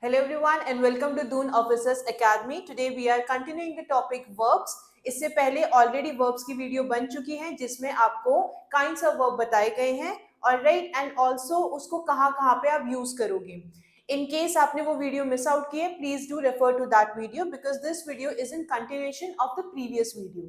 Hello everyone and welcome to Dune Officers Academy. Today we are continuing the topic verbs. इससे पहले already verbs की video बन चुकी है जिसमें आपको kinds of verb बताए गए हैं और राइट एंड ऑल्सो उसको कहाँ कहाँ पे आप यूज करोगे. In case आपने वो वीडियो मिस आउट की है, please do refer to that video because this video is in continuation of the previous video.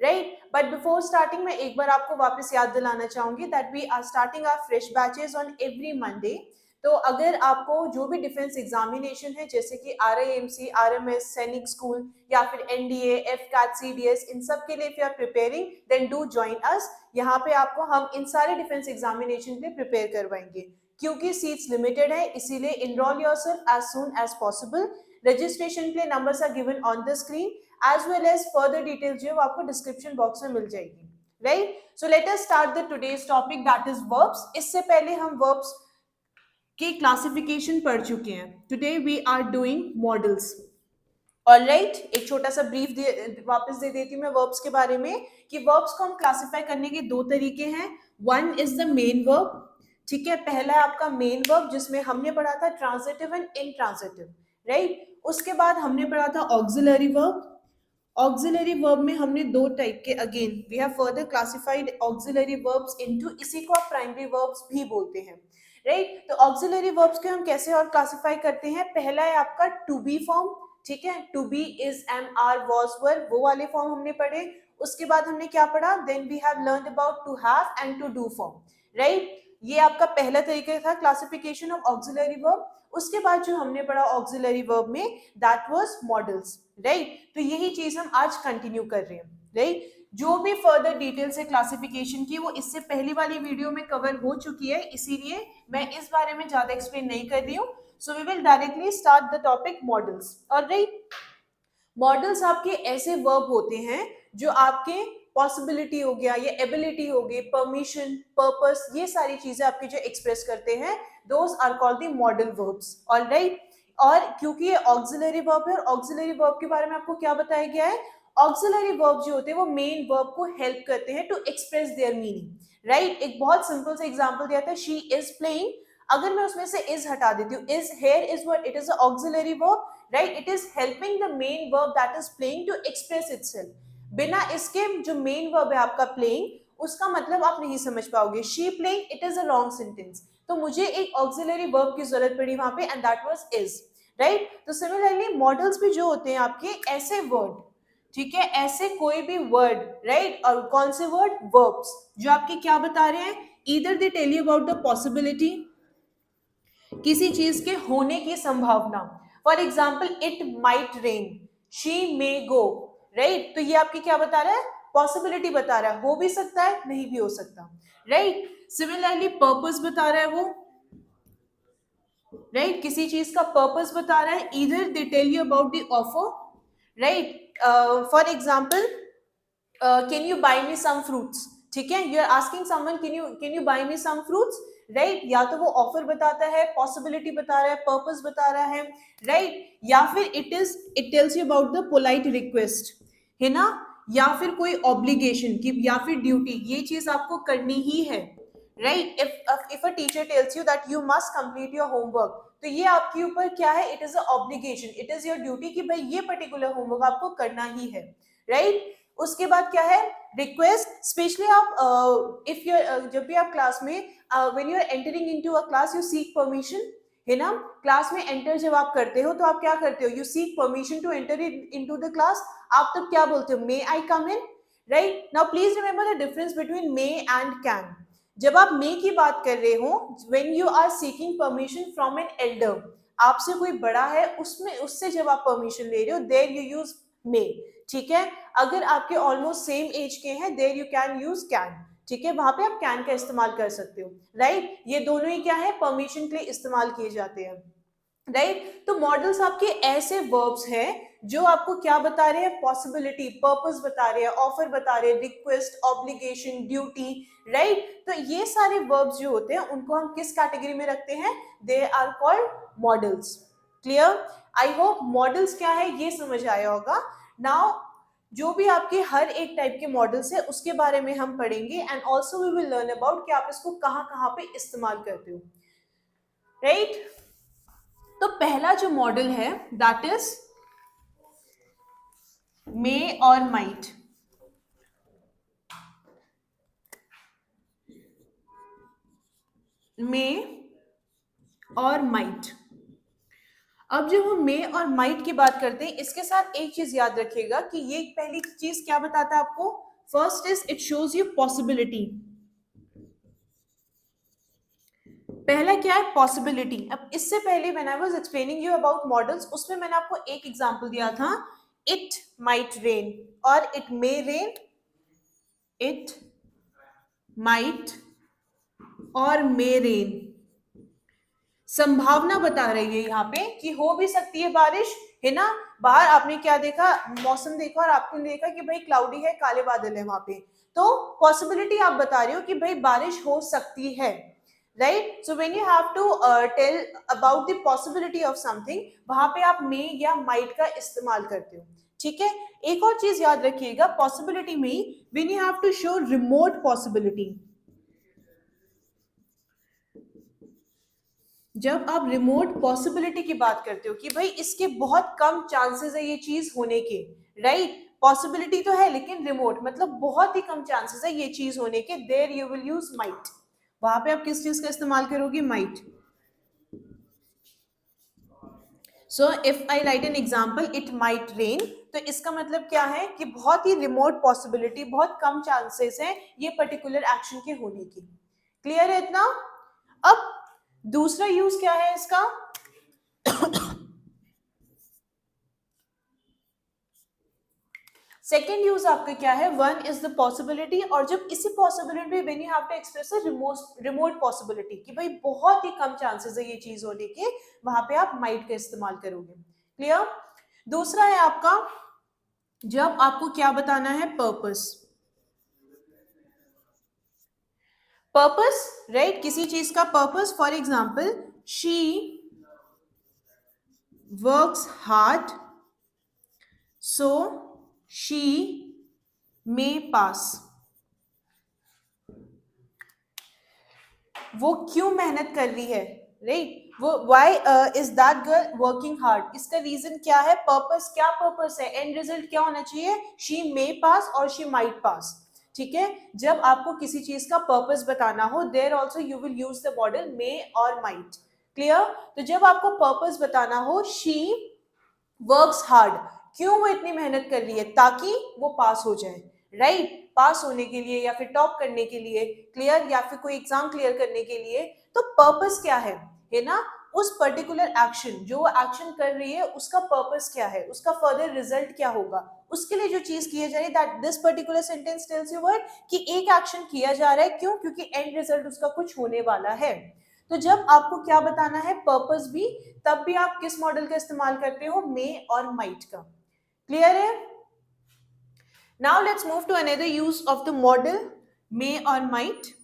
Right? But before starting मैं एक बार आपको वापस याद दिलाना चाहूंगी that we are starting our fresh batches on every Monday. तो अगर आपको जो भी डिफेंस एग्जामिनेशन है जैसे कि RIMC, RMS, सैनिक स्कूल या फिर NDA, FCAT, CDS, इन सब के लिए if you are preparing then do join us. यहाँ पे आपको हम इन सारे डिफेंस एग्जामिनेशन के लिए प्रिपेयर करवाएंगे क्योंकि सीट्स लिमिटेड है, इसीलिए enroll yourself as soon as possible. Registration के लिए numbers are given on the screen as well as further details जो आपको डिस्क्रिप्शन बॉक्स में मिल जाएगी. Right, so let us start the today's topic that is verbs. इससे पहले हम वर्ब्स के क्लासिफिकेशन पढ़ चुके हैं. Today we are doing modals. Alright, एक छोटा सा ब्रीफ वापस दे देती हूँ मैं वर्ब्स के बारे में कि वर्ब्स को हम क्लासिफाई करने के दो तरीके हैं. One is the main verb. ठीक है, पहला है आपका मेन वर्ब जिसमें हमने पढ़ा था ट्रांजिटिव एंड इनट्रांजिटिव. राइट, उसके बाद हमने पढ़ा था ऑक्सिलरी वर्ब. ऑक्सिलरी वर्ब में हमने दो टाइप के, again we have further classified auxiliary verbs into, इसी को आप प्राइमरी वर्ब्स भी बोलते हैं. राइट, तो ऑक्सिलरी वर्ब्स को हम कैसे और क्लासिफाई करते हैं. पहला है आपका टू बी फॉर्म. ठीक है, to be, is, am, are, was, were, वो वाले फॉर्म हमने पढ़े. उसके बाद हमने क्या पढ़ा, then we have learned about to have and to do form. Right, ये आपका पहला तरीका था क्लासिफिकेशन ऑफ ऑक्सिलरी वर्ब. उसके बाद जो हमने पढ़ा ऑक्सिलरी वर्ब में दैट वाज मॉडल्स. राइट, तो यही चीज हम आज कंटिन्यू कर रहे हैं. राइट, जो भी फर्दर डिटेल्स है क्लासिफिकेशन की वो इससे पहली वाली वीडियो में कवर हो चुकी है, इसीलिए मैं इस बारे में ज्यादा एक्सप्लेन नहीं कर रही हूँ. So we will directly start the topic modals. Alright, modals आपके ऐसे वर्ब होते हैं जो आपके पॉसिबिलिटी हो गया, ये एबिलिटी हो गई, परमिशन, पर्पस, ये सारी चीजें आपकी जो एक्सप्रेस करते हैं, those are called the modal verbs. Alright, और क्योंकि ये ऑक्सिलरी वर्ब है और ऑक्सिलरी वर्ब के बारे में आपको क्या बताया गया है, ऑक्सिलरी वर्ब जो होते हैं वो मेन वर्ब को हेल्प करते हैं to express their meaning. Right, एक बहुत सिंपल सा एग्जांपल दिया था, शी इज प्लेइंग. अगर मैं उसमें से इज हटा देती हूँ, is here is what, it is a auxiliary verb. Right, it is helping the main verb that is playing to express itself. बिना इसके जो मेन वर्ब है आपका प्लेइंग, उसका मतलब आप नहीं समझ पाओगे. She playing, it is a long sentence, तो मुझे एक ऑक्सिलरी वर्ब की जरूरत पड़ी वहां पे and that was is. Right, तो सिमिलरली मॉडल्स भी जो होते हैं आपके ऐसे वर्ड, ठीक है, ऐसे कोई भी वर्ड. राइट, और कौन से वर्ड, वर्ब्स, जो आपके क्या बता रहे हैं, either they tell you about the possibility, किसी चीज के होने की संभावना. For example it might rain, she may go. Right, तो ये आपकी क्या बता रहा है, पॉसिबिलिटी बता रहा है, हो भी सकता है नहीं भी हो सकता. राइट, सिमिलरली पर्पस बता रहा है वो. राइट, किसी चीज का पर्पस बता रहा है, either they tell you about the offer. Right, for example can you buy me some fruits. ठीक है, you are asking someone can you buy me some fruits. Right, या तो वो ऑफर बताता है, पॉसिबिलिटी बता रहा है, पर्पस बता रहा है. राइट, या फिर it tells you about the polite request, है ना, या फिर कोई ऑब्लिगेशन की, या फिर ड्यूटी, ये चीज आपको करनी ही है. Right, if a teacher tells you that you must complete your homework, तो ये आपके ऊपर क्या है, it is a obligation, it is your duty कि भाई ये पर्टिकुलर होमवर्क आपको करना ही है. राइट, उसके बाद क्या है, रिक्वेस्ट. स्पेशली आप इफ यू जब भी आप क्लास में when you are entering into a class you seek permission, है ना. क्लास में एंटर जब आप करते हो तो आप क्या करते हो, you seek permission to enter into the class. आप तब क्या बोलते हो, may I come in. Right, now please remember the difference between may and can. जब आप मे की बात कर रहे हो, when you are seeking permission from an elder, आपसे कोई बड़ा है, उसमें उससे जब आप परमिशन ले रहे हो, देयर यू यूज मे. ठीक है, अगर आपके ऑलमोस्ट सेम एज के हैं, there you can use can. ठीक है, वहां पे आप कैन का इस्तेमाल कर सकते हो. राइट, ये दोनों ही क्या है, परमिशन के लिए इस्तेमाल किए जाते हैं. राइट, तो मॉडल्स आपके ऐसे वर्ब्स हैं जो आपको क्या बता रहे हैं, पॉसिबिलिटी, पर्पस बता रहे हैं, ऑफर बता रहे हैं, रिक्वेस्ट, ऑब्लिगेशन, ड्यूटी. राइट, तो ये सारे वर्ब्स जो होते हैं उनको हम किस कैटेगरी में रखते हैं, they are called modals. Clear, I hope modals क्या है ये समझ आया होगा. नाउ जो भी आपके हर एक टाइप के मॉडल्स है उसके बारे में हम पढ़ेंगे and also we will learn about कि आप इसको कहाँ कहाँ पे इस्तेमाल करते हो. राइट, तो पहला जो मॉडल है दैट इज मे और माइट। मे और माइट। अब जब हम मे और माइट की बात करते हैं, इसके साथ एक चीज याद रखिएगा कि ये पहली चीज क्या बताता है आपको, first is it shows you possibility. पहला क्या है, पॉसिबिलिटी। अब इससे पहले when I was explaining you about models, उसमें मैंने आपको एक एग्जांपल दिया था, इट माइट रेन और it may rain, it might और मे रेन। संभावना बता रही है यहाँ पे कि हो भी सकती है बारिश, है ना। बाहर आपने क्या देखा, मौसम देखा और आपने देखा कि भाई क्लाउडी है, काले बादल है वहां पे, तो पॉसिबिलिटी आप बता रहे हो कि भाई बारिश हो सकती है, right. So when you have to tell about the possibility of something, वहां पे आप मे या माइट का इस्तेमाल करते हो, ठीक है। एक और चीज याद रखिएगा पॉसिबिलिटी में, when you have to show remote possibility, जब आप रिमोट पॉसिबिलिटी की बात करते हो कि भाई इसके बहुत कम चांसेस है ये चीज होने के, राइट। पॉसिबिलिटी तो है लेकिन रिमोट मतलब बहुत ही कम चांसेस है ये चीज होने के, there you will use might. वहां पे आप किस चीज का इस्तेमाल करोगे, might. So if I write an example it might rain, तो इसका मतलब क्या है कि बहुत ही रिमोट पॉसिबिलिटी, बहुत कम चांसेस है ये पर्टिकुलर एक्शन के होने की। क्लियर है इतना। अब दूसरा यूज क्या है इसका, सेकेंड यूज आपका क्या है, वन इज द पॉसिबिलिटी, और जब इसी possibility when you have to express a remote possibility कि भाई बहुत ही कम चांसेस है ये चीज होने के, वहां पे आप माइट का इस्तेमाल करोगे। क्लियर। दूसरा है आपका, जब आपको क्या बताना है, पर्पस। पर्पस, राइट, किसी चीज का purpose. For example she works hard so she may pass. वो क्यों मेहनत कर रही है, राइट। वो why is that girl working hard, इसका रीजन क्या है, पर्पस। क्या पर्पस है, एंड रिजल्ट क्या होना चाहिए, शी मे पास और शी माइट पास, ठीक है। जब आपको किसी चीज का पर्पस बताना हो, there also you will use the modal may और माइट। क्लियर। तो जब आपको पर्पस बताना हो, शी वर्क्स हार्ड, क्यों वो इतनी मेहनत कर रही है, ताकि वो पास हो जाए, राइट। पास होने के लिए या फिर टॉप करने के लिए, क्लियर, या फिर कोई एग्जाम क्लियर करने के लिए। तो पर्पस क्या है ना, उस पर्टिकुलर एक्शन, जो वो एक्शन कर रही है उसका पर्पस क्या है, उसका फर्दर रिजल्ट क्या होगा, उसके लिए जो चीज किया जा रही है, that this particular sentence tells you what कि एक एक्शन किया जा रहा है, क्यों, क्योंकि एंड रिजल्ट उसका कुछ होने वाला है। तो जब आपको क्या बताना है, पर्पस भी, तब भी आप किस मॉडल का इस्तेमाल करते हो, मे और माइट का। क्लियर है। Now let's move to another use of the modal may और माइट।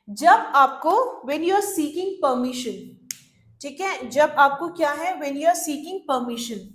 जब आपको when you are seeking permission, ठीक है, जब आपको क्या है, when you are seeking permission,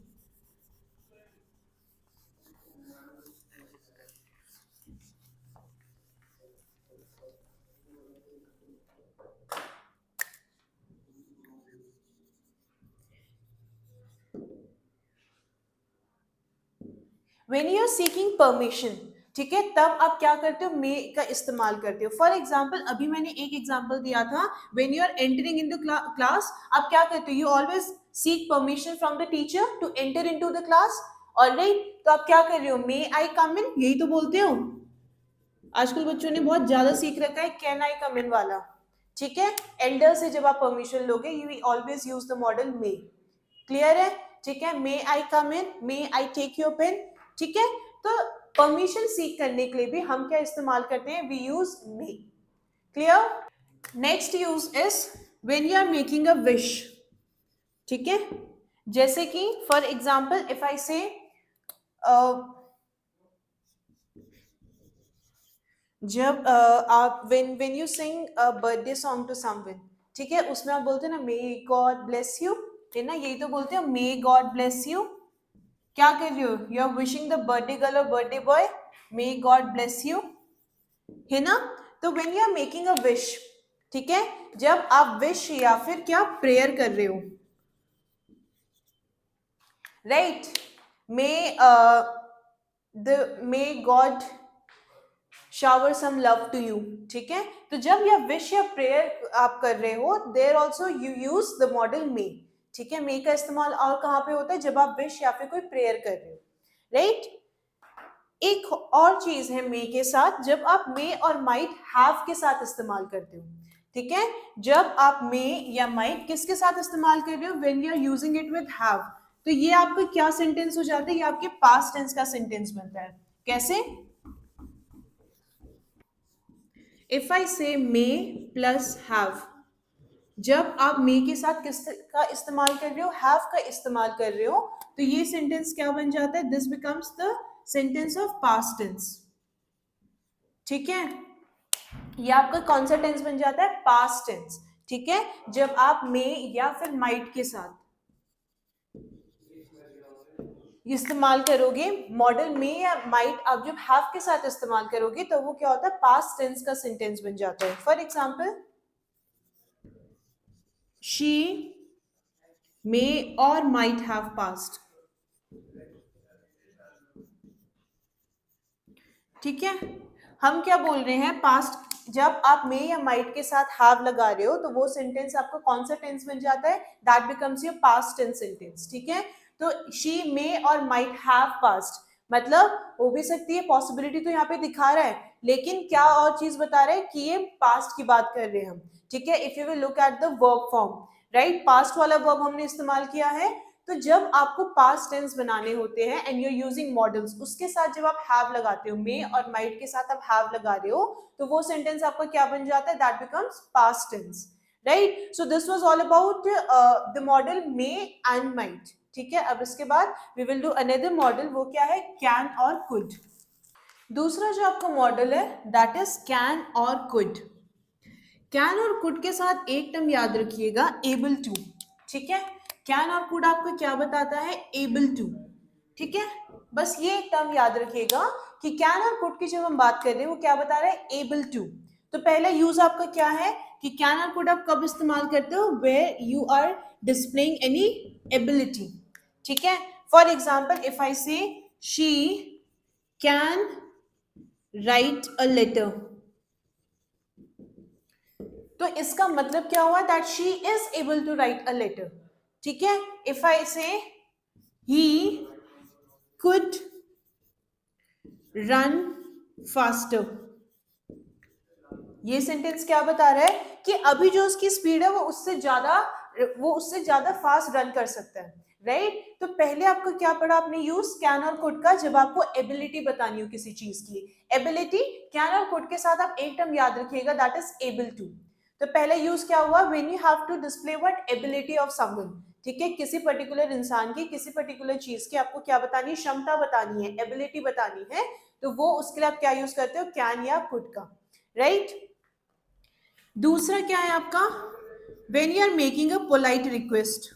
when you are seeking permission, ठीक है, तब आप क्या करते हो, मे का इस्तेमाल करते हो। फॉर एग्जाम्पल अभी मैंने एक एग्जाम्पल दिया था, when you are entering in the class, आप क्या करते हो, you always seek permission from the teacher to enter into the class, alright. तो आप क्या कर रहे हो, मे आई कम इन, यही तो बोलते हो। आजकल बच्चों ने बहुत ज्यादा सीख रखा है कैन आई कम इन वाला, ठीक है। एल्डर से जब आप परमिशन लोगे, you always use the modal may. Clear है, ठीक है। मे I come in, may I take your pen, ठीक है। तो परमिशन सीख करने के लिए भी हम क्या इस्तेमाल करते हैं, we use may. Clear. Next use is when you are making a wish, ठीक है। जैसे कि for example if I say जब आप when you sing a birthday song to someone, ठीक है, उसमें आप बोलते हैं ना मे गॉड ब्लेस यू, है ना, यही तो बोलते हैं मे गॉड ब्लेस यू। क्या कर रहे हो, you are wishing the birthday girl और birthday boy may God bless you, है ना। तो when you are making a wish, ठीक है, जब आप विश या फिर क्या प्रेयर कर रहे हो, right, may God shower some love to you, ठीक है। तो जब यह विश या प्रेयर आप कर रहे हो, there also you use the modal may, ठीक है। मे का इस्तेमाल और कहाँ पे होता है, जब आप विश या फिर कोई प्रेयर कर रहे हो, राइट। एक और चीज है मे के साथ, जब आप मे और माइट हैव के साथ इस्तेमाल करते हो, ठीक है। जब आप मे या माइट किसके साथ इस्तेमाल कर रहे हो, when you are using it with have, तो ये आपका क्या सेंटेंस हो जाता है, ये आपके पास्ट टेंस का सेंटेंस बनता है। कैसे, इफ आई से मे प्लस हैव, जब आप मे के साथ किस का इस्तेमाल कर रहे हो, हैव का इस्तेमाल कर रहे हो, तो ये सेंटेंस क्या बन जाता है, this becomes the sentence of past tense, ठीक है। ये आपका कौन सा टेंस बन जाता है, पास्ट टेंस, ठीक है। जब आप मे या फिर माइट के साथ इस्तेमाल करोगे, मॉडल में या माइट आप जब हैव के साथ इस्तेमाल करोगे, तो वो क्या होता है, पास्ट टेंस का सेंटेंस बन जाता है। फॉर एग्जाम्पल, शी मे और माइट हैव पास्ट, ठीक है। हम क्या बोल रहे हैं, पास्ट, जब आप मे या माइट के साथ हैव लगा रहे हो, तो वो सेंटेंस आपका कौन सा टेंस बन जाता है, that becomes your past tense sentence, ठीक है। तो शी मे और माइट हैव पास्ट, मतलब हो भी सकती है, पॉसिबिलिटी तो यहाँ पे दिखा रहा है, लेकिन क्या और चीज बता रहा है कि ये पास्ट की बात कर रहे हैं हम, ठीक है। If you will look at the verb form, right, past वाला वर्ब हमने इस्तेमाल किया है। तो जब आपको पास्ट टेंस बनाने होते हैं and you are using modals, उसके साथ जब आप हैव लगाते हो, मे और माइट के साथ आप हैव लगा रहे हो, तो वो सेंटेंस आपका क्या बन जाता है, that becomes past tense, right. So this was all about the modal may and might, ठीक है। अब इसके बाद we will do another modal, वो क्या है, कैन और कुड। दूसरा जो आपका मॉडल है, दैट इज कैन और कुड। कैन और कुड के साथ एक टर्म याद रखिएगा, एबल टू, ठीक है। कैन और कुड आपको क्या बताता है, एबल टू, ठीक है। बस ये एक टर्म याद रखिएगा कि कैन और कुड की जब हम बात कर रहे हैं, वो क्या बता रहे हैं, एबल टू। तो पहला यूज आपका क्या है कि कैन और कुड आप कब इस्तेमाल करते हो, where you are displaying any ability, ठीक है। For example, if I say she can write a letter, तो इसका मतलब क्या हुआ, that she is able to write a letter, ठीक है। If I say he could run faster, ये सेंटेंस क्या बता रहा है कि अभी जो उसकी स्पीड है, वो उससे ज्यादा फास्ट रन कर सकता है, राइट। तो पहले आपको क्या पढ़ा आपने, यूज कैन और कुड का, जब आपको एबिलिटी बतानी हो किसी चीज की, एबिलिटी, कैन और कुड के साथ आप एक टर्म याद रखिएगा, दैट इज एबल टू। तो पहले यूज क्या हुआ, when you have to display what, ability of someone, ठीक है। किसी पर्टिकुलर इंसान की, किसी पर्टिकुलर चीज की आपको क्या बतानी है, क्षमता बतानी है, एबिलिटी बतानी है, तो वो उसके लिए आप क्या यूज करते हो, कैन या कुड का, राइट। दूसरा क्या है आपका, when you are making a polite request,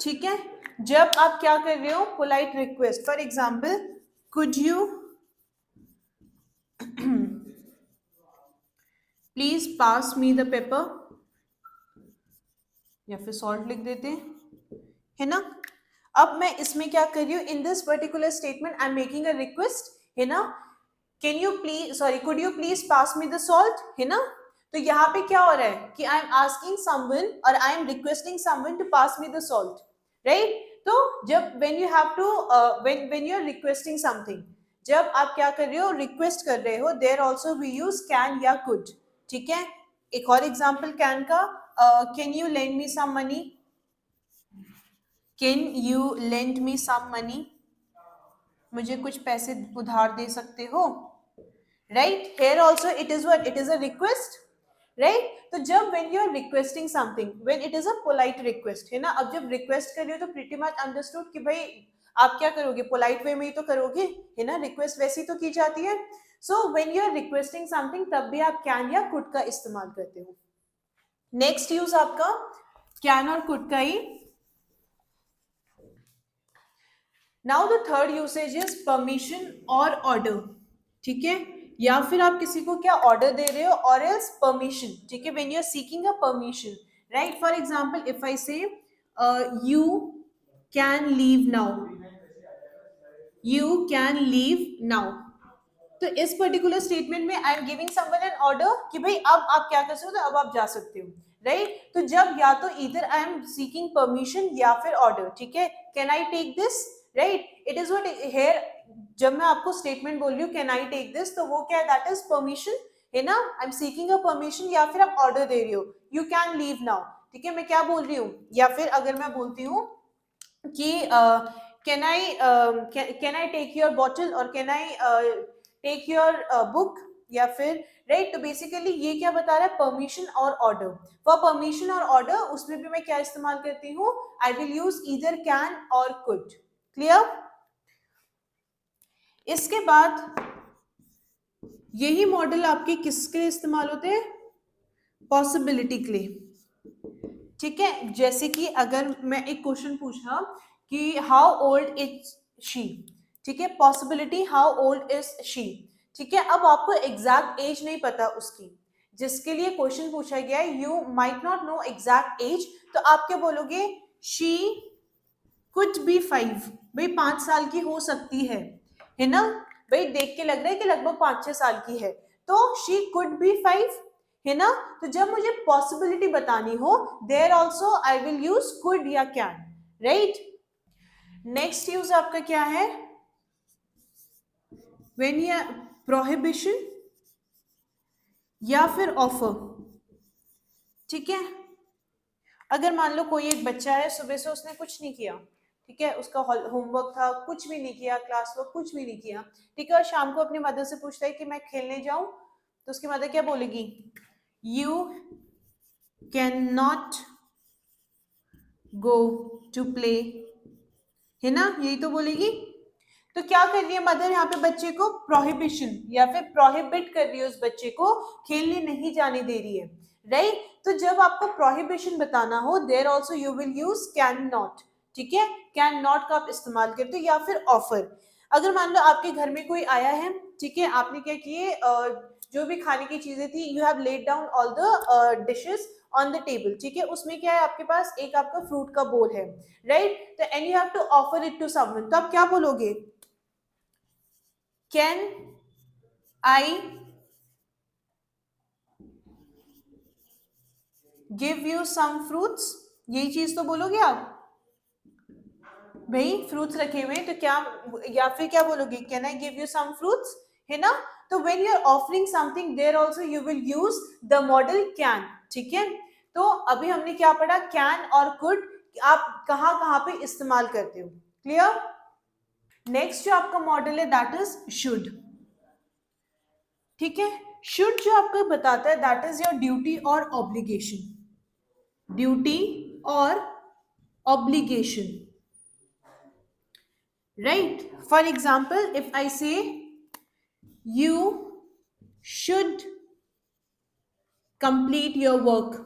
ठीक है। जब आप क्या कर रहे हो, polite request, for example, could you please pass me the paper, या फिर सॉल्ट लिख देते हैं, है ना। अब मैं इसमें क्या कर रही हूँ, in this particular statement I am making a request, है ना। Can you please, sorry, could you please pass me the salt, है ना। तो यहाँ पे क्या हो रहा है कि आई एम आस्किंग समवन और I am requesting someone to pass me the salt, right. तो जब when you have to, when you are requesting something, जब आप क्या कर रहे हो, रिक्वेस्ट कर रहे हो, there also we use can या कुड, ठीक है। एक और एग्जांपल कैन का, can you lend me some money, can you lend me some money, मुझे कुछ पैसे उधार दे सकते हो, right. Here also it is what, it is a request, right. तो जब when you are requesting something, when it is a polite request, है ना। अब जब रिक्वेस्ट कर रहे हो, तो प्रीटी मच अंडरस्टूड कि भाई आप क्या करोगे, पोलाइट वे में ही तो करोगे, है ना, रिक्वेस्ट वैसी तो की जाती है। So when you are requesting something, तब भी आप कैन या कुड का इस्तेमाल करते हो। नेक्स्ट यूज आपका कैन और कुड का ही। Now the third usage is permission और ऑर्डर, ठीक है। या फिर आप किसी को क्या ऑर्डर दे रहे हो, और एल्स परमिशन, ठीक है, when you are seeking a permission, right. For example if I say you can leave now, you can leave now, तो इस पर्टिकुलर स्टेटमेंट में I am giving someone an order कि भाई अब आप क्या कर सकते हो, अब आप जा सकते हो, राइट। तो जब या तो इधर आई एम सीकिंग परमिशन या फिर ऑर्डर, ठीक है, can I take this, right, it is what here, जब मैं आपको स्टेटमेंट बोल रही हूँ कैन आई टेक दिस, तो वो क्या है, दैट इज परमिशन, है ना, I am seeking a permission, या फिर आप ऑर्डर दे रही हो, यू कैन लीव नाउ, ठीक है, मैं क्या बोल रही हूँ, या फिर अगर मैं बोलती हूँ कि can I take your bottle, और can I take your book, या फिर, राइट, तो बेसिकली ये क्या बता रहा है, परमिशन और ऑर्डर। फॉर परमिशन और ऑर्डर उसमें भी मैं क्या इस्तेमाल करती हूँ, आई विल यूज ईदर कैन और कुड, क्लियर। इसके बाद यही मॉडल आपके किसके लिए इस्तेमाल होते हैं, पॉसिबिलिटी के लिए, ठीक है। जैसे कि अगर मैं एक क्वेश्चन पूछा कि हाउ ओल्ड इज शी, ठीक है, possibility how old is she, ठीक है। अब आपको एग्जैक्ट एज नहीं पता उसकी, जिसके लिए क्वेश्चन पूछा गया है, you might not know exact as, तो आप क्या बोलोगे, शी कुड बी 5, भाई 5 साल की हो सकती है ना, भाई देख के लग रहा है कि लगभग 5-6 साल की है, तो शी कुड बी 5, है ना। तो जब मुझे पॉसिबिलिटी बतानी हो, there also I will use could या कैन, राइट। नेक्स्ट यूज आपका क्या है, व्हेन या प्रोहिबिशन या फिर ऑफर, ठीक है। अगर मान लो कोई एक बच्चा है, सुबह से उसने कुछ नहीं किया, ठीक है, उसका होमवर्क था, कुछ भी नहीं किया, क्लास वर्क कुछ भी नहीं किया, ठीक है, और शाम को अपनी मदर से पूछता है कि मैं खेलने जाऊं, तो उसकी मदर क्या बोलेगी, you can not go to play, है ना, यही तो बोलेगी। तो क्या कर रही है मदर यहाँ पे, बच्चे को प्रोहिबिशन या फिर प्रोहिबिट कर रही है, उस बच्चे को खेलने नहीं जाने दे रही है, राइट। तो जब आपको प्रोहिबिशन बताना हो, there also you will use can not, ठीक है, कैन नॉट का आप इस्तेमाल करते हो, या फिर ऑफर। अगर मान लो आपके घर में कोई आया है, ठीक है, आपने क्या किए, जो भी खाने की चीजें थी, you have laid down all the dishes on the table, ठीक है, उसमें क्या है आपके पास, एक आपका फ्रूट का बोल है, राइट, तो and you have to offer it to someone, तो आप क्या बोलोगे, can I give you some fruits, यही चीज तो बोलोगे आप, भाई फ्रूट्स रखे हुए तो क्या, या फिर क्या बोलोगे, can I give you some fruits, है ना। तो when you are offering something, there also you will use the modal can, ठीक है। तो अभी हमने क्या पढ़ा, कैन और कुड आप कहां कहां पे इस्तेमाल करते हो, क्लियर। नेक्स्ट जो आपका मॉडल है दैट इज शुड, ठीक है। शुड जो आपको बताता है दैट इज योर ड्यूटी और ऑब्लिगेशन, ड्यूटी और obligation, right? For example, if I say you should complete your work,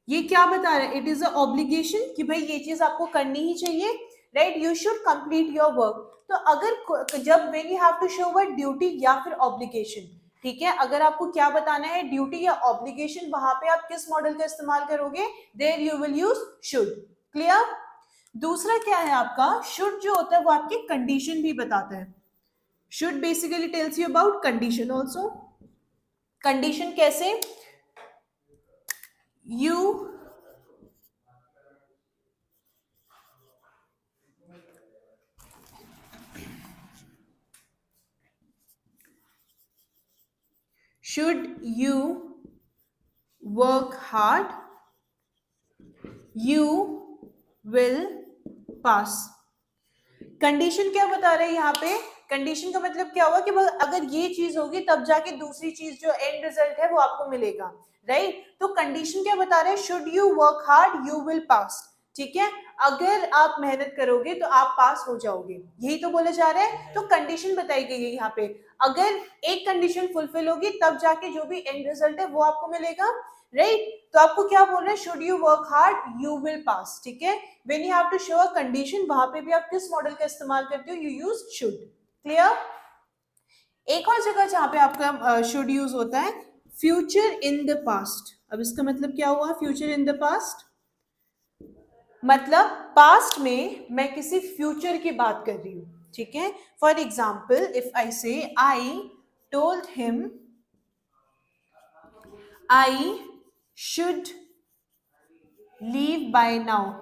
ये क्या बता रहा है, इट इज अ ऑब्लिगेशन कि भाई ये चीज आपको करनी ही चाहिए, right, you should complete your work. तो अगर जब when you have to show word duty या फिर ऑब्लिगेशन, ठीक है, अगर आपको क्या बताना है, ड्यूटी या ऑब्लिगेशन, वहां पे आप किस मॉडल का इस्तेमाल करोगे, there you will use should, clear. दूसरा क्या है आपका, शुड जो होता है वो आपकी कंडीशन भी बताता है, should basically tells you about condition also. Condition कैसे, you should you work hard, you will pass। Condition क्या बता रहे हैं यहाँ पे, कंडीशन का मतलब क्या हुआ कि अगर ये चीज होगी तब जाके दूसरी चीज जो एंड रिजल्ट है वो आपको मिलेगा, राइट। तो कंडीशन क्या बता रहे हैं, should you work hard you will pass, ठीक है, अगर आप मेहनत करोगे तो आप पास हो जाओगे, यही तो बोले जा रहे हैं। तो कंडीशन बताई गई है यहाँ पे, अगर एक कंडीशन फुलफिल होगी तब जाके जो भी एंड रिजल्ट है वो आपको मिलेगा, राइट। तो आपको क्या बोल रहे हैं, should you work hard you will pass, ठीक है। When you have to show a condition, वहां पे भी आप किस मॉडल का इस्तेमाल करते हो, यू यूज शुड, क्लियर? एक और जगह जहां पे आपका शुड यूज होता है, फ्यूचर इन द पास्ट। अब इसका मतलब क्या हुआ, फ्यूचर इन द पास्ट मतलब पास्ट में मैं किसी फ्यूचर की बात कर रही हूं, ठीक है। For example if I say I told him I should leave by now,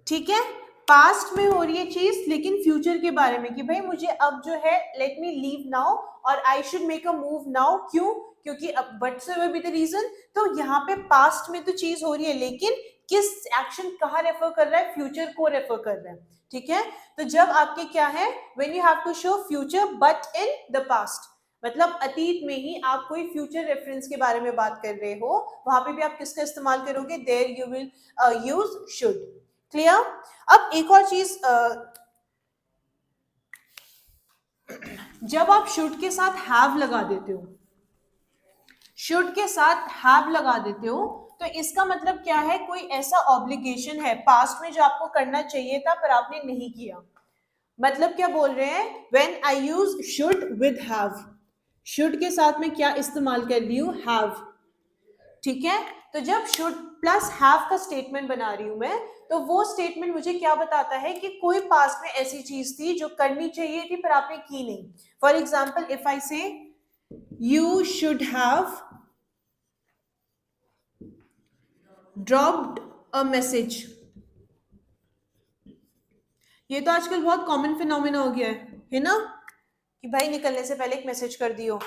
ठीक है। पास्ट में हो रही है चीज लेकिन फ्यूचर के बारे में कि भाई मुझे अब जो है लेट मी लीव नाउ और I should make a move now, क्यों, क्योंकि अब व्हाटसएवर बी द रीजन। तो यहाँ पे पास्ट में तो चीज हो रही है लेकिन किस एक्शन कहाँ रेफर कर रहा है, फ्यूचर को रेफर कर रहा है, ठीक है। तो जब आपके क्या है, when you have to show future but in the past, मतलब अतीत में ही आप कोई फ्यूचर रेफरेंस के बारे में बात कर रहे हो, वहां पे भी आप किसका इस्तेमाल करोगे, there you will use should. Clear? अब एक और चीज, जब आप शुड के साथ हैव लगा देते हो, शुड के साथ हैव लगा देते हो, तो इसका मतलब क्या है, कोई ऐसा ऑब्लिगेशन है पास्ट में जो आपको करना चाहिए था पर आपने नहीं किया। मतलब क्या बोल रहे हैं, when I use should with have, should के साथ में क्या इस्तेमाल कर रही हूं, हैव, ठीक है। तो जब शुड प्लस हैव का स्टेटमेंट बना रही हूं मैं, तो वो स्टेटमेंट मुझे क्या बताता है कि कोई पास्ट में ऐसी चीज थी जो करनी चाहिए थी पर आपने की नहीं। For example if I say you should have dropped a message, ये तो आजकल बहुत कॉमन फिनोमेना हो गया है ना, कि भाई निकलने से पहले एक मैसेज कर दियो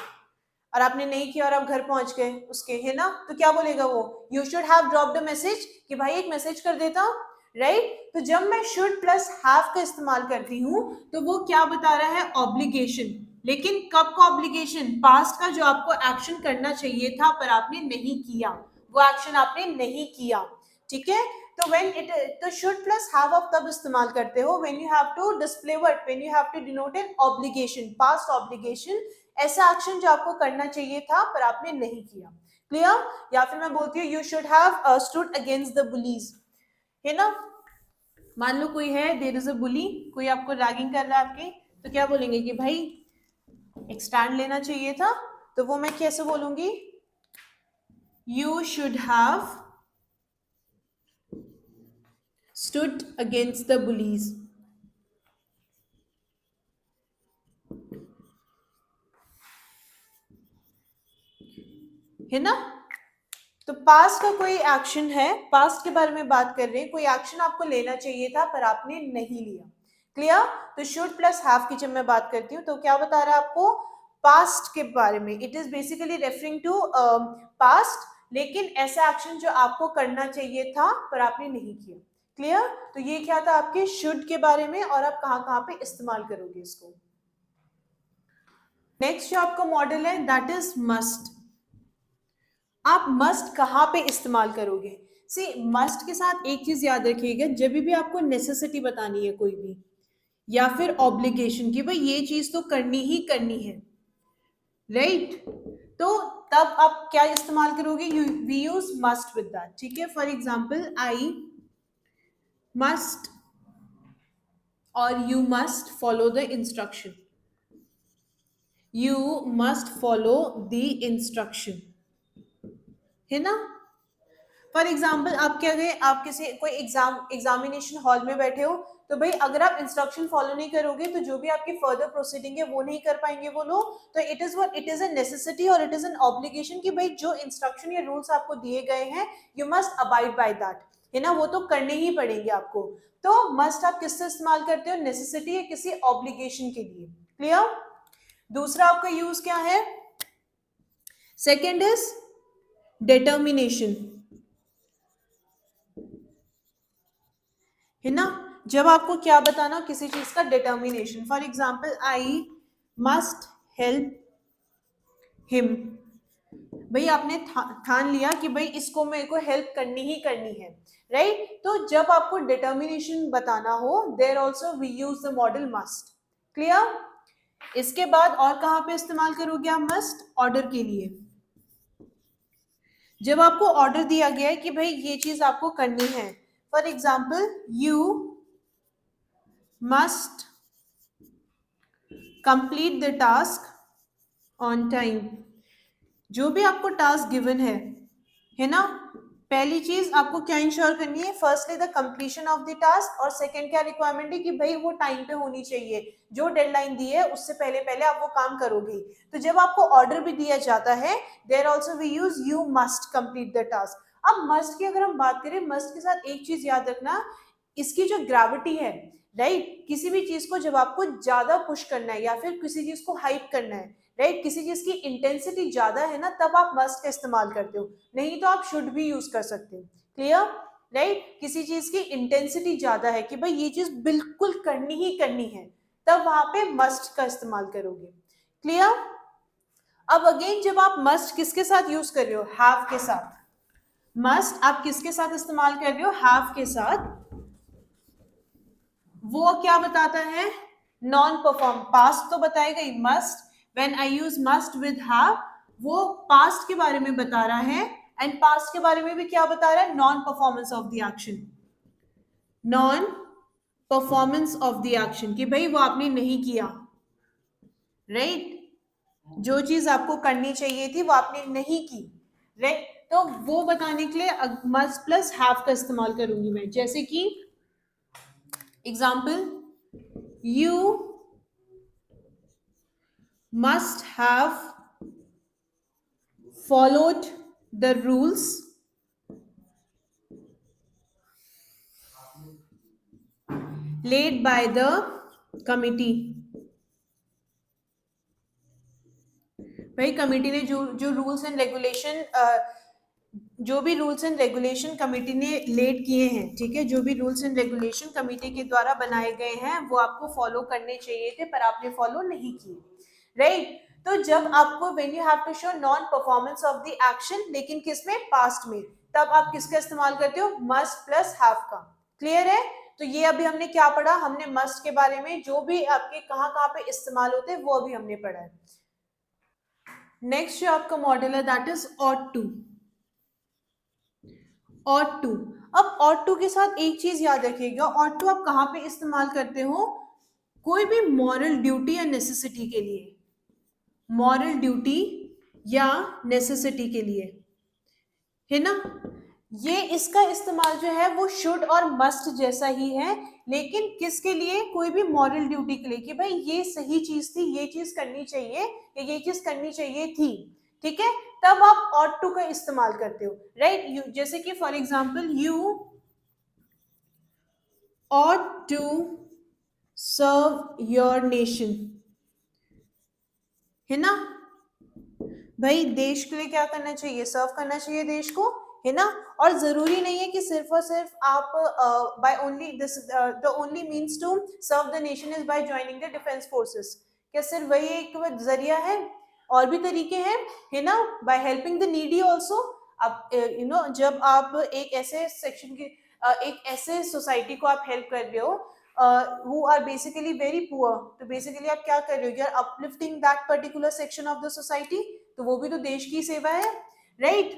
और आपने नहीं किया और आप घर पहुंच गए उसके, है ना। तो क्या बोलेगा वो, you should have dropped a message, कि भाई एक मैसेज कर देता, राइट। तो जब मैं शुड प्लस हैव का इस्तेमाल करती हूँ तो वो क्या बता रहा है, ऑब्लिगेशन। लेकिन कब का ऑब्लिगेशन, पास्ट का, जो आपको एक्शन करना चाहिए था पर आपने नहीं किया, वो एक्शन आपने नहीं किया, ठीक है। तो व्हेन इट, तो शुड प्लस हैव आप तब इस्तेमाल करते हो when you have to display what, when you have to denote an obligation, past obligation, ऐसा एक्शन जो आपको करना चाहिए था पर आपने नहीं किया। क्लियर? या फिर मैं बोलती हूँ you should have stood against the bullies, है ना। मान लो कोई है, देयर इज अ बुली, कोई आपको रैगिंग कर रहा है आपकी, तो क्या बोलेंगे कि भाई एक स्टैंड लेना चाहिए था। तो वो मैं कैसे बोलूंगी, you should have stood against the bullies, है ना। तो पास्ट का कोई एक्शन है, पास्ट के बारे में बात कर रहे हैं, कोई एक्शन आपको लेना चाहिए था पर आपने नहीं लिया। क्लियर? तो शुड प्लस हैव की जब मैं बात करती हूँ तो क्या बता रहा है आपको, पास्ट के बारे में, it is basically referring to past, लेकिन ऐसा एक्शन जो आपको करना चाहिए था पर आपने नहीं किया। क्लियर? तो ये क्या था आपके शुड के बारे में, और आप कहाँ कहाँ पे इस्तेमाल करोगे इसको। नेक्स्ट जो आपका मॉडल है दैट इज मस्ट। आप मस्ट कहाँ पे इस्तेमाल करोगे, सी मस्ट के साथ एक चीज याद रखिएगा, जब भी आपको नेसेसिटी बतानी है कोई भी, या फिर ऑब्लिगेशन की भाई ये चीज तो करनी ही करनी है, राइट, तो तब आप क्या इस्तेमाल करोगे, we use must with that, ठीक है। फॉर एग्जाम्पल आई मस्ट और you must follow the instruction, you must follow the instruction, है ना। फॉर एग्जाम्पल आप क्या गए, आप किसी कोई एग्जामिनेशन हॉल में बैठे हो, तो भाई अगर आप इंस्ट्रक्शन फॉलो नहीं करोगे तो जो भी आपकी फर्दर प्रोसीडिंग है वो नहीं कर पाएंगे वो लोग। तो it is what, it is a necessity और इट इज एन ऑब्लिगेशन कि भाई जो इंस्ट्रक्शन या रूल्स आपको दिए गए हैं you must abide by that, है ना, वो तो करने ही पड़ेंगे आपको। तो मस्ट आप किससे इस्तेमाल करते हो, नेसेसिटी या किसी ऑब्लिगेशन के लिए। क्लियर? दूसरा आपका यूज क्या है, सेकेंड इज डिटर्मिनेशन, है ना। जब आपको क्या बताना, किसी चीज का determination, for example I must help him, भाई आपने ठान लिया कि भाई इसको मेरे को हेल्प करनी ही करनी है, राइट। तो जब आपको डिटर्मिनेशन बताना हो there also we use the modal must. Clear? इसके बाद और कहां पे इस्तेमाल करोगे आप मस्ट, ऑर्डर के लिए। जब आपको ऑर्डर दिया गया है कि भाई ये चीज आपको करनी है, for example you must complete the task on time। जो भी आपको टास्क गिवन है ना, पहली चीज आपको क्या इंश्योर करनी है, firstly the completion of the task, और सेकंड क्या रिक्वायरमेंट है कि भाई वो टाइम पे होनी चाहिए, जो डेडलाइन दी है उससे पहले पहले आप वो काम करोगे। तो जब आपको ऑर्डर भी दिया जाता है, there also we use you must complete the task. अब मस्ट की अगर हम बात करें, मस्ट के साथ एक चीज याद रखना, इसकी जो ग्रेविटी है, राइट, किसी भी चीज को जब आपको ज्यादा पुश करना है या फिर किसी चीज को हाइप करना है, राइट, किसी चीज की इंटेंसिटी ज्यादा है ना, तब आप मस्ट का इस्तेमाल करते हो, नहीं तो आप शुड भी यूज कर सकते हो। क्लियर, राइट, किसी चीज की इंटेंसिटी ज्यादा है कि भाई ये चीज बिल्कुल करनी ही करनी है, तब वहां पे मस्ट का इस्तेमाल करोगे। क्लियर। अब अगेन जब आप मस्ट किसके साथ यूज कर रहे हो, हैव के साथ। मस्ट आप किसके साथ इस्तेमाल कर रहे हो, हैव के साथ। वो क्या बताता है, नॉन परफॉर्म, पास्ट तो बताएगा ही, must, when I use must with have, वो पास्ट के बारे में बता रहा है, एंड पास्ट के बारे में भी क्या बता रहा है, non performance of the action, non performance of the action, कि भाई वो आपने नहीं किया, राइट, जो चीज आपको करनी चाहिए थी वो आपने नहीं की, राइट। तो वो बताने के लिए मस्ट प्लस हैव का इस्तेमाल करूंगी मैं, जैसे कि example, you must have followed the rules laid by the committee। भाई कमिटी ने जो जो रूल्स एंड रेगुलेशन, जो भी रूल्स एंड रेगुलेशन कमेटी ने लेट किए हैं, ठीक है, जो भी रूल्स एंड रेगुलेशन कमेटी के द्वारा बनाए गए हैं वो आपको फॉलो करने चाहिए थे पर आपने फॉलो नहीं किए, राइट। तो जब आपको when you have to show non performance of the action, लेकिन किसमें, पास्ट में, तब आप किसका इस्तेमाल करते हो, मस्ट प्लस हैव का। क्लियर है। तो ये अभी हमने क्या पढ़ा, हमने मस्ट के बारे में, जो भी आपके कहाँ कहाँ पे इस्तेमाल होते हैं वो अभी हमने पढ़ा है। नेक्स्ट जो आपका मॉडल है that is ought to. Ought to, अब ऑट टू के साथ एक चीज याद रखिएगा, ऑट टू आप कहाँ पे इस्तेमाल करते हो, कोई भी मॉरल ड्यूटी या नेसेसिटी के लिए, मॉरल ड्यूटी या नेसेसिटी के लिए, है ना। ये इसका इस्तेमाल जो है वो शुड और मस्ट जैसा ही है, लेकिन किसके लिए, कोई भी मॉरल ड्यूटी के लिए, कि भाई ये सही चीज थी, ये चीज करनी चाहिए या ये चीज करनी चाहिए थी, ठीक है, तब आप ऑट टू का इस्तेमाल करते हो, राइट। जैसे कि for example, you ought to serve your nation, है ना, भाई देश के लिए क्या करना चाहिए, सर्व करना चाहिए देश को, है ना। और जरूरी नहीं है कि सिर्फ और सिर्फ आप by only this, the only means to serve the nation is by joining the defence forces, क्या सिर्फ वही एक जरिया है, और भी तरीके हैं, है ना, by helping the needy also. अब यू नो जब आप एक ऐसे सेक्शन की, एक ऐसे सोसाइटी को आप हेल्प कर रहे हो who are basically very poor, तो बेसिकली आप क्या कर रहे हो, you are uplifting that particular section of the society, तो वो भी तो देश की सेवा है, राइट।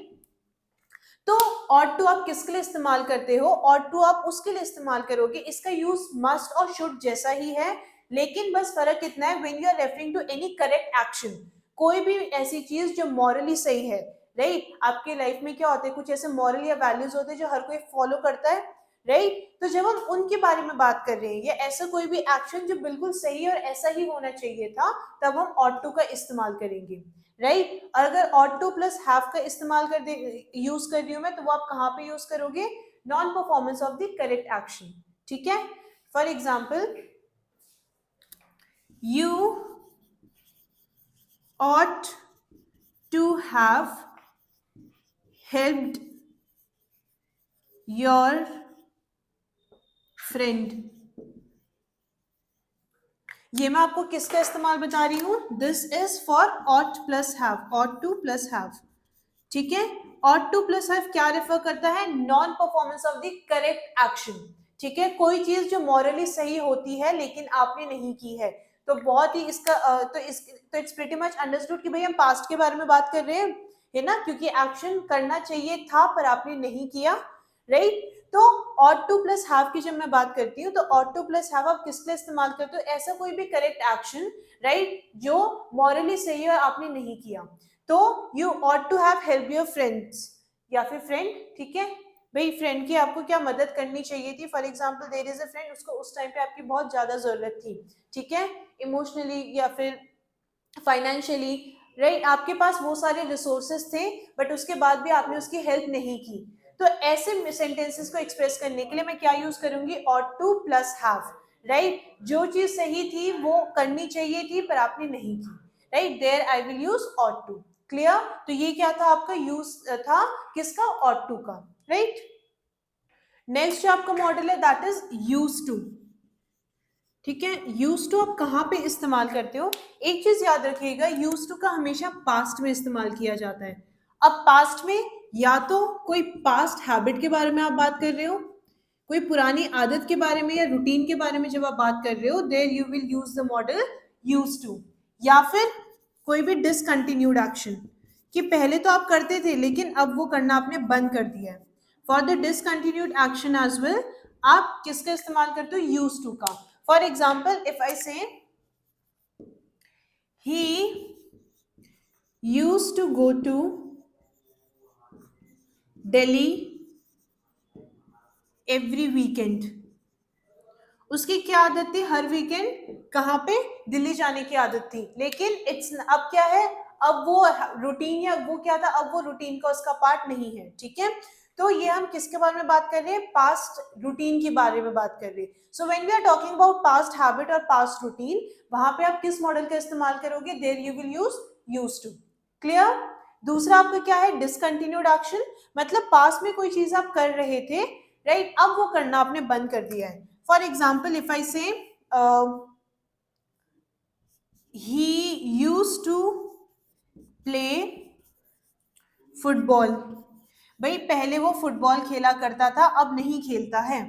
तो ought to आप किसके लिए इस्तेमाल करते हो, ought to आप उसके लिए इस्तेमाल करोगे, इसका यूज must और should जैसा ही है, लेकिन बस फर्क कितना है, when you are referring to any correct action, कोई भी ऐसी चीज जो मॉरली सही है, राइट। आपके लाइफ में क्या होते हैं, कुछ ऐसे मॉरल या वैल्यूज होते हैं जो हर कोई फॉलो करता है, राइट। तो जब हम उनके बारे में बात कर रहे हैं, या ऐसा कोई भी एक्शन जो बिल्कुल सही और ऐसा ही होना चाहिए था, तब हम ought to का इस्तेमाल करेंगे, राइट। और अगर ought to प्लस हैव का इस्तेमाल कर दे, यूज कर रही हूं मैं, तो वो आप कहाँ पे यूज करोगे, non performance of the correct action, ठीक है। For example, you ought to have helped your friend। ये मैं आपको किसका इस्तेमाल बता रही हूं, this is for ought plus have, ought to plus have, ठीक है। ought to प्लस हैव क्या रेफर करता है, non performance of the correct action, ठीक है, कोई चीज जो मॉरली सही होती है लेकिन आपने नहीं की है, तो बहुत ही इसका तो इट्स प्रीटी मच अंडरस्टूड कि भाई हम पास्ट के बारे में बात कर रहे हैं, है ना, क्योंकि एक्शन करना चाहिए था पर आपने नहीं किया, राइट। तो ought to प्लस have की जब मैं बात करती हूँ तो ought to प्लस have आप किस लिए इस्तेमाल करते हो? ऐसा कोई भी करेक्ट एक्शन राइट जो मॉरली सही है और आपने नहीं किया, तो you ought to have help your friends या फिर फ्रेंड, ठीक है भाई, फ्रेंड की आपको क्या मदद करनी चाहिए थी, for example there is a friend, उसको उस टाइम पे आपकी बहुत ज्यादा जरूरत थी, ठीक है, इमोशनली या फिर फाइनेंशियली, राइट, आपके पास वो सारे रिसोर्सेस थे बट उसके बाद भी आपने उसकी हेल्प नहीं की, तो ऐसे सेंटेंसेस को एक्सप्रेस करने के लिए मैं क्या यूज करूंगी? ought to plus have, right, जो चीज सही थी वो करनी चाहिए थी पर आपने नहीं की, right, there I will use ought to, clear? तो ये क्या था? आपका यूज था किसका? ought to का, राइट। नेक्स्ट जो आपका मॉडल है दैट इज यूज टू, ठीक है, यूज टू आप कहाँ पे इस्तेमाल करते हो? एक चीज याद रखिएगा, यूज टू का हमेशा पास्ट में इस्तेमाल किया जाता है। अब पास्ट में या तो कोई पास्ट हैबिट के बारे में आप बात कर रहे हो, कोई पुरानी आदत के बारे में या रूटीन के बारे में जब आप बात कर रहे हो, there you will use the modal used to, या फिर कोई भी डिसकंटिन्यूड एक्शन कि पहले तो आप करते थे लेकिन अब वो करना आपने बंद कर दिया है, for the discontinued action as well आप किसका इस्तेमाल करते हो? यूज टू का। For example if I say he used to go to Delhi every weekend, उसकी क्या आदत थी? हर वीकेंड कहाँ पे? दिल्ली जाने की आदत थी, लेकिन इट्स अब क्या है? अब वो रूटीन या वो क्या था? अब वो रूटीन का उसका पार्ट नहीं है, ठीक है। तो ये हम किसके बारे में बात कर रहे हैं? पास्ट रूटीन के बारे में बात कर रहे हैं। सो when we are talking about past habit और पास्ट रूटीन, वहां पे आप किस मॉडल का इस्तेमाल करोगे? There you will used to, clear. दूसरा आपका क्या है? डिसकंटिन्यूड एक्शन, मतलब पास्ट में कोई चीज आप कर रहे थे, राइट, अब वो करना आपने बंद कर दिया है। For example, if I say he used to play football, भाई पहले वो फुटबॉल खेला करता था अब नहीं खेलता है,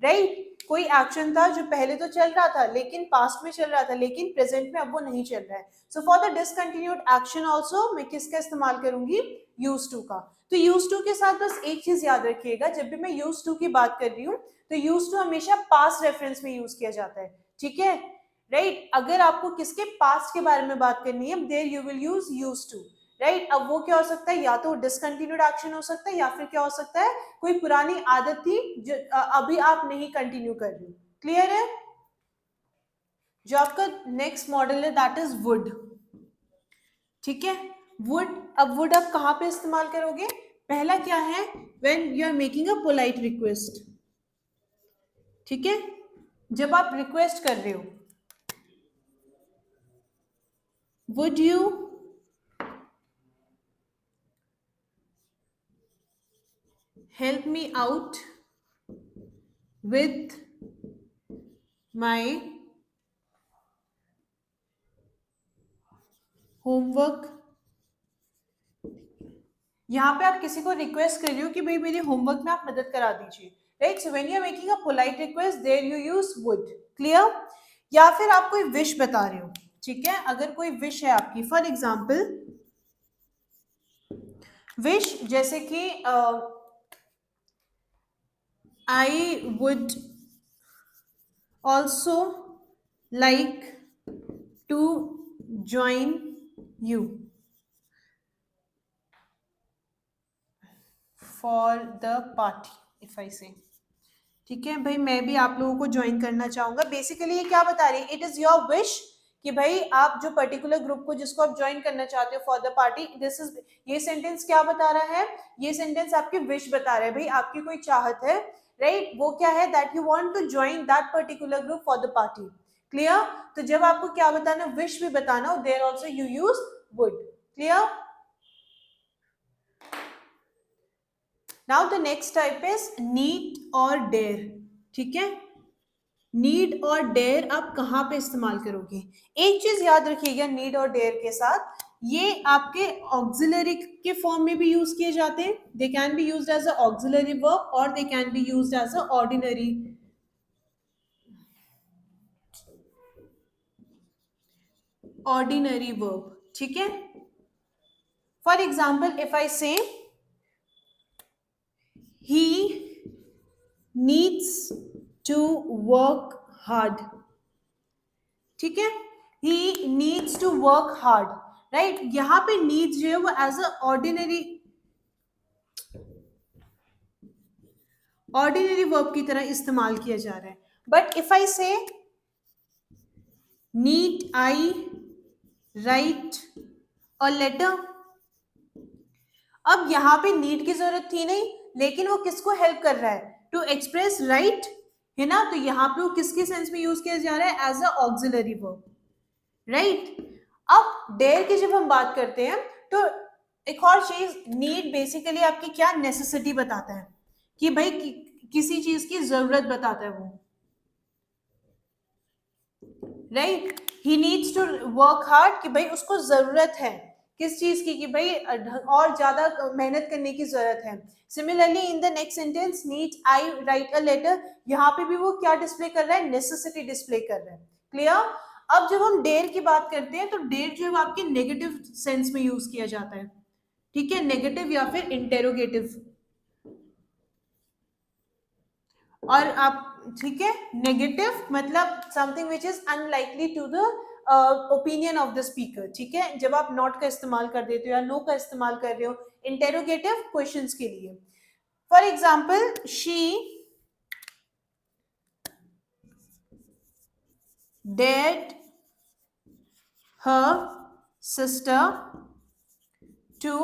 राइट, कोई एक्शन था जो पहले तो चल रहा था लेकिन पास्ट में चल रहा था लेकिन प्रेजेंट में अब वो नहीं चल रहा है। So for the discontinued action also मैं किसका इस्तेमाल करूंगी? यूज टू का। तो यूज टू के साथ बस एक चीज याद रखिएगा, जब भी मैं यूज टू की बात कर रही हूँ तो यूज टू हमेशा पास्ट रेफरेंस में यूज किया जाता है, ठीक है, राइट। अगर आपको किसके पास्ट के बारे में बात करनी है, there you will used to, right. अब वो क्या हो सकता है? या तो डिसकंटिन्यूड एक्शन हो सकता है या फिर क्या हो सकता है? कोई पुरानी आदत थी जो अभी आप नहीं कंटिन्यू कर रही, क्लियर है। जो आपका नेक्स्ट मॉडल है दैट इज वुड, ठीक है, वुड। अब वुड आप कहाँ पे इस्तेमाल करोगे? पहला क्या है? When you are making a polite request, ठीक है, जब आप रिक्वेस्ट कर रहे हो, would you help me out with my homework, यहाँ पे आप किसी को रिक्वेस्ट कर रही हो कि भाई मेरे होमवर्क में आप मदद करा दीजिए, right. So when you are making a polite request there you use would, clear. या फिर आप कोई विश बता रहे हो, ठीक है, अगर कोई विश है आपकी, फॉर एग्जाम्पल विश जैसे कि I would also like to join you for the party, if I say, ठीक है भाई मैं भी आप लोगों को ज्वाइन करना चाहूंगा। बेसिकली ये क्या बता रही है? इट इज योर विश कि भाई आप जो पर्टिकुलर ग्रुप को जिसको आप ज्वाइन करना चाहते हो for the party, this is, ये सेंटेंस क्या बता रहा है? ये सेंटेंस आपकी विश बता रहा है, भाई आपकी कोई चाहत है, राइट, वो क्या है? That you want to join that particular group for the party, clear. तो जब आपको क्या बताना, विश भी बताना हो, there also you use would, clear. Now the next type is need और डेयर, ठीक है, नीड और डेयर आप कहाँ पे इस्तेमाल करोगे? एक चीज याद रखिएगा, नीड और डेयर के साथ ये आपके ऑक्सिलरी के फॉर्म में भी यूज किए जाते हैं, they can be used as a auxiliary verb और they can be used as a ordinary verb, ठीक है। For example if I say he needs to work hard, ठीक है, he needs to work hard, right. यहाँ पे needs जो है वो एज अ ऑर्डिनरी वर्ब की तरह इस्तेमाल किया जा रहा है। But if I say need I write a letter, अब यहाँ पे नीड की जरूरत थी नहीं, लेकिन वो किसको हेल्प कर रहा है, टू एक्सप्रेस राइट, है ना। तो यहाँ पे वो किसके सेंस में यूज किया जा रहा है, as a auxiliary verb, right. अब डेयर की जब हम बात करते हैं तो एक और चीज, नीड बेसिकली आपकी क्या नेसेसिटी बताता है, कि भाई किसी चीज की जरूरत बताता है वो, right. He needs to work hard, कि भाई उसको जरूरत है किस चीज की, कि भाई और ज्यादा मेहनत करने की जरूरत है। Similarly in the next sentence, need I write a letter, यहाँ पे भी वो क्या डिस्प्ले कर रहा है, नेसेसिटी डिस्प्ले कर रहा है। क्लियर। अब जब हम डेयर की बात करते हैं तो डेयर जो है आपके नेगेटिव सेंस में यूज किया जाता है, ठीक है, नेगेटिव या फिर इंटेरोगेटिव। और आप, ठीक है, नेगेटिव मतलब something which is unlikely to the opinion of the speaker, ठीक है, जब आप नॉट का इस्तेमाल कर देते हो या नो का इस्तेमाल कर रहे हो इंटेरोगेटिव क्वेश्चंस के लिए। For example, she dared her sister to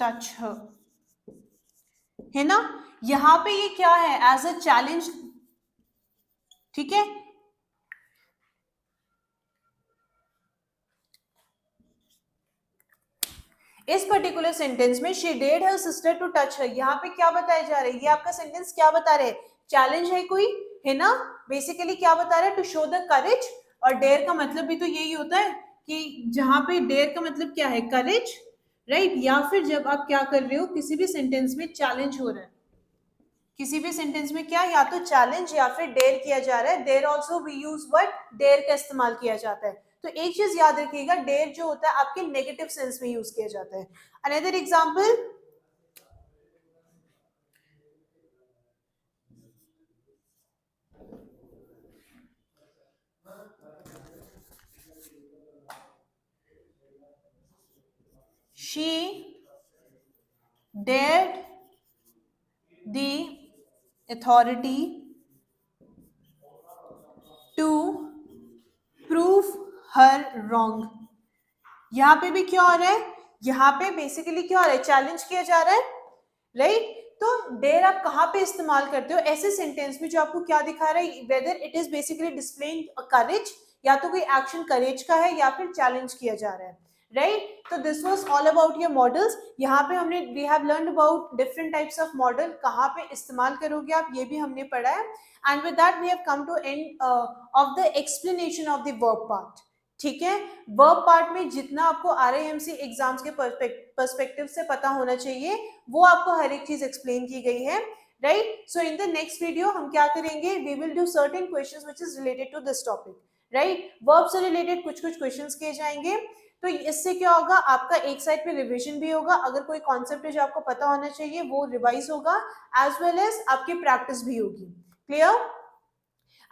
touch her, है ना। यहां पे ये क्या है, एज अ चैलेंज, ठीक है। इस पर्टिकुलर सेंटेंस में शी डेड her sister to touch her, यहाँ पे क्या बताया जा रहा है, ये आपका सेंटेंस क्या बता रहे हैं, चैलेंज है कोई, है ना। बेसिकली क्या बता रहा है, टू शो द करेज, और डेयर का मतलब भी तो यही होता है कि जहां पे डेयर का मतलब क्या है, करेज, राइट। या फिर जब आप क्या कर रहे हो, किसी भी सेंटेंस में चैलेंज हो रहा है, किसी भी सेंटेंस में क्या, या तो चैलेंज या फिर डेयर किया जा रहा है, there also we use what, dare का इस्तेमाल किया जाता है। तो एक चीज याद रखिएगा, डेयर जो होता है आपके नेगेटिव सेंस में यूज किया जाता है। Another example, she dared the authority to prove her wrong। यहाँ पे भी क्या हो रहा है, यहाँ पे बेसिकली क्या हो रहा है, चैलेंज किया जा रहा है, राइट। तो डेयर आप कहाँ पे इस्तेमाल करते हो, ऐसे सेंटेंस में जो आपको क्या दिखा रहा है, whether it is basically displaying courage, या तो कोई एक्शन करेज का है या फिर चैलेंज किया जा रहा है, राइट। तो this was all about your modals. यहाँ पे हमने we have learned about different types of modal, कहाँ पे इस्तेमाल करोगे आप, ये भी हमने पढ़ा है। And with that we have come to end of the explanation of the verb part, ठीक है। वर्ब पार्ट में जितना आपको RIMC एग्जाम्स के पर्सपेक्टिव से पता होना चाहिए, वो आपको हर एक चीज एक्सप्लेन की गई है, right. So in the next video हम क्या करेंगे, we will do certain questions which is related to this topic, right. Verb से रिलेटेड कुछ कुछ क्वेश्चंस किए जाएंगे। तो इससे क्या होगा, आपका एक साइड पे रिवीजन भी होगा, अगर कोई कॉन्सेप्ट है जो आपको पता होना चाहिए वो रिवाइज होगा, एज वेल एज आपकी प्रैक्टिस भी होगी। क्लियर।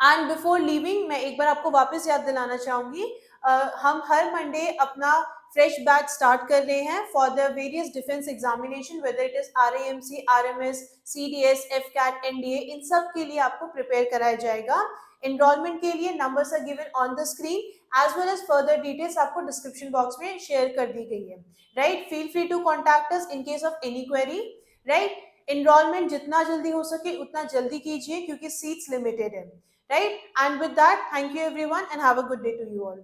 एंड बिफोर लिविंग मैं एक बार आपको वापस याद दिलाना चाहूंगी, हम हर मंडे अपना फ्रेश बैच स्टार्ट कर रहे हैं for the various defence examination, weather it is RIMC, RMS, CDS, FCAT, NDA, इन सब के लिए आपको प्रिपेयर कराया जाएगा। एनरोलमेंट के लिए numbers are given on the screen, as well as further details आपको डिस्क्रिप्शन बॉक्स में शेयर कर दी गई है, right. Feel free to contact us in case of any query, right. Enrolment जितना जल्दी हो सके उतना जल्दी कीजिए, क्योंकि सीट्स लिमिटेड है, right? And with that, thank you everyone and have a good day to you all.